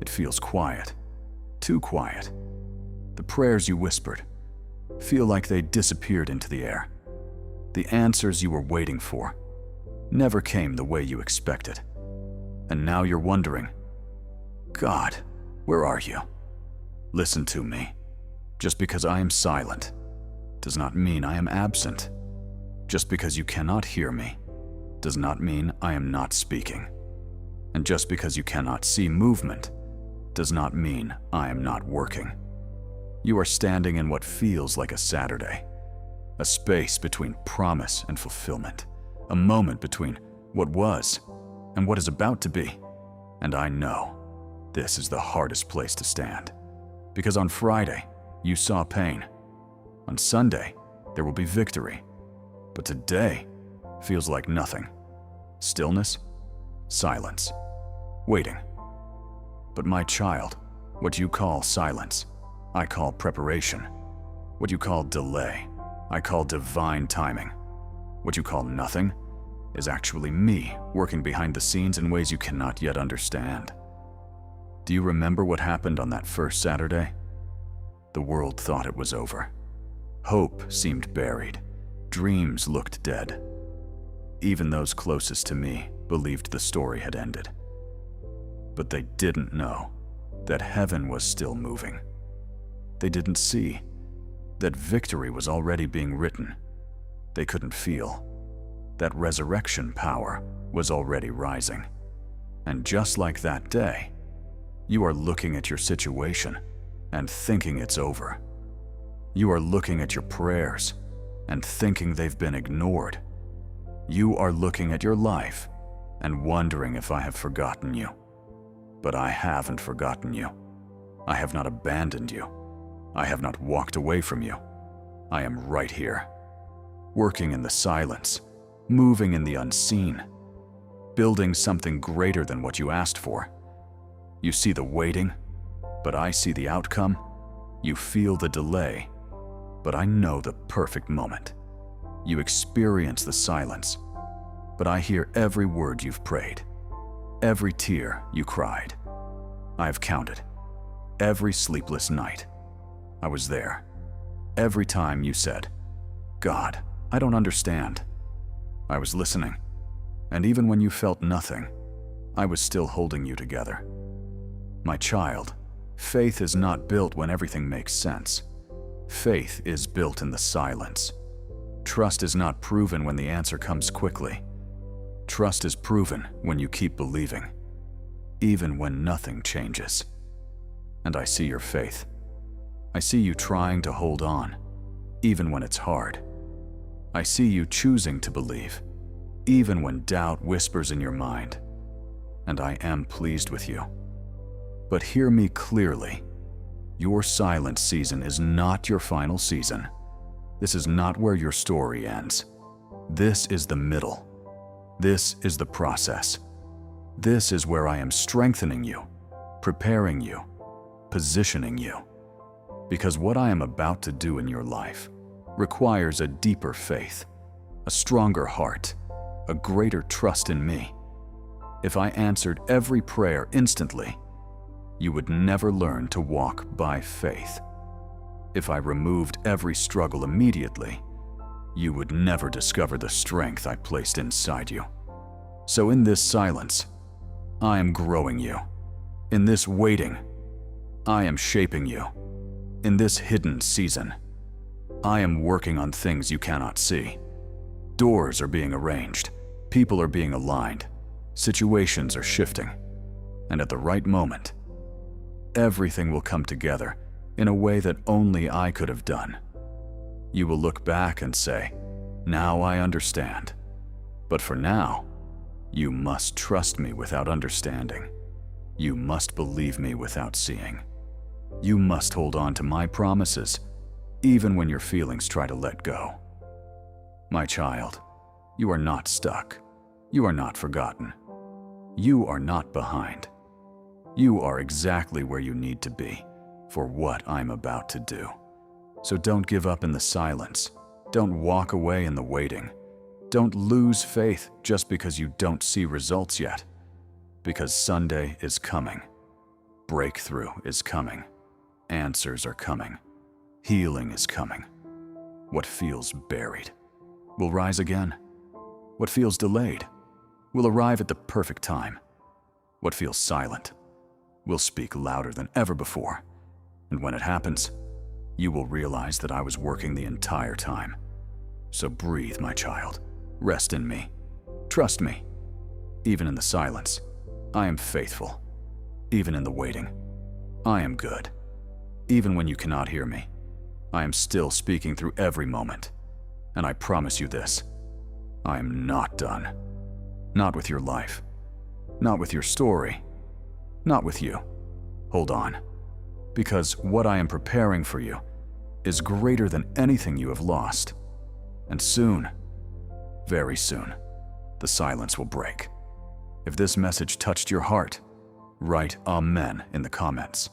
It feels quiet, too quiet. The prayers you whispered feel like they disappeared into the air. The answers you were waiting for never came the way you expected. And now you're wondering, God, where are you? Listen to me. Just because I am silent does not mean I am absent. Just because you cannot hear me does not mean I am not speaking. And just because you cannot see movement does not mean I am not working. You are standing in what feels like a Saturday, a space between promise and fulfillment, a moment between what was and what is about to be. And I know this is the hardest place to stand, because on Friday, you saw pain. On Sunday, there will be victory. But today feels like nothing. Stillness, silence, waiting. But my child, what you call silence, I call preparation. What you call delay, I call divine timing. What you call nothing is actually me working behind the scenes in ways you cannot yet understand. Do you remember what happened on that first Saturday? The world thought it was over. Hope seemed buried. Dreams looked dead. Even those closest to me believed the story had ended. But they didn't know that heaven was still moving. They didn't see that victory was already being written. They couldn't feel that resurrection power was already rising. And just like that day, you are looking at your situation and thinking it's over. You are looking at your prayers and thinking they've been ignored. You are looking at your life and wondering if I have forgotten you. But I haven't forgotten you. I have not abandoned you. I have not walked away from you. I am right here, working in the silence, moving in the unseen, building something greater than what you asked for. You see the waiting, but I see the outcome. You feel the delay, but I know the perfect moment. You experience the silence, but I hear every word you've prayed, every tear you cried. I've counted every sleepless night. I was there. Every time you said, God, I don't understand. I was listening. And even when you felt nothing, I was still holding you together. My child, faith is not built when everything makes sense. Faith is built in the silence. Trust is not proven when the answer comes quickly. Trust is proven when you keep believing, even when nothing changes. And I see your faith. I see you trying to hold on, even when it's hard. I see you choosing to believe, even when doubt whispers in your mind. And I am pleased with you. But hear me clearly. Your silent season is not your final season. This is not where your story ends. This is the middle. This is the process. This is where I am strengthening you, preparing you, positioning you. Because what I am about to do in your life requires a deeper faith, a stronger heart, a greater trust in me. If I answered every prayer instantly, you would never learn to walk by faith. If I removed every struggle immediately, you would never discover the strength I placed inside you. So in this silence, I am growing you. In this waiting, I am shaping you. In this hidden season, I am working on things you cannot see. Doors are being arranged, people are being aligned, situations are shifting, and at the right moment, everything will come together in a way that only I could have done. You will look back and say, now I understand. But for now, you must trust me without understanding. You must believe me without seeing. You must hold on to my promises, even when your feelings try to let go. My child, you are not stuck. You are not forgotten. You are not behind. You are exactly where you need to be for what I'm about to do. So don't give up in the silence. Don't walk away in the waiting. Don't lose faith just because you don't see results yet. Because Sunday is coming. Breakthrough is coming. Answers are coming. Healing is coming. What feels buried will rise again. What feels delayed will arrive at the perfect time. What feels silent will speak louder than ever before. And when it happens, you will realize that I was working the entire time. So breathe, my child. Rest in me. Trust me. Even in the silence, I am faithful. Even in the waiting, I am good. Even when you cannot hear me, I am still speaking through every moment. And I promise you this, I am not done. Not with your life. Not with your story. Not with you. Hold on. Because what I am preparing for you is greater than anything you have lost. And soon, very soon, the silence will break. If this message touched your heart, write Amen in the comments.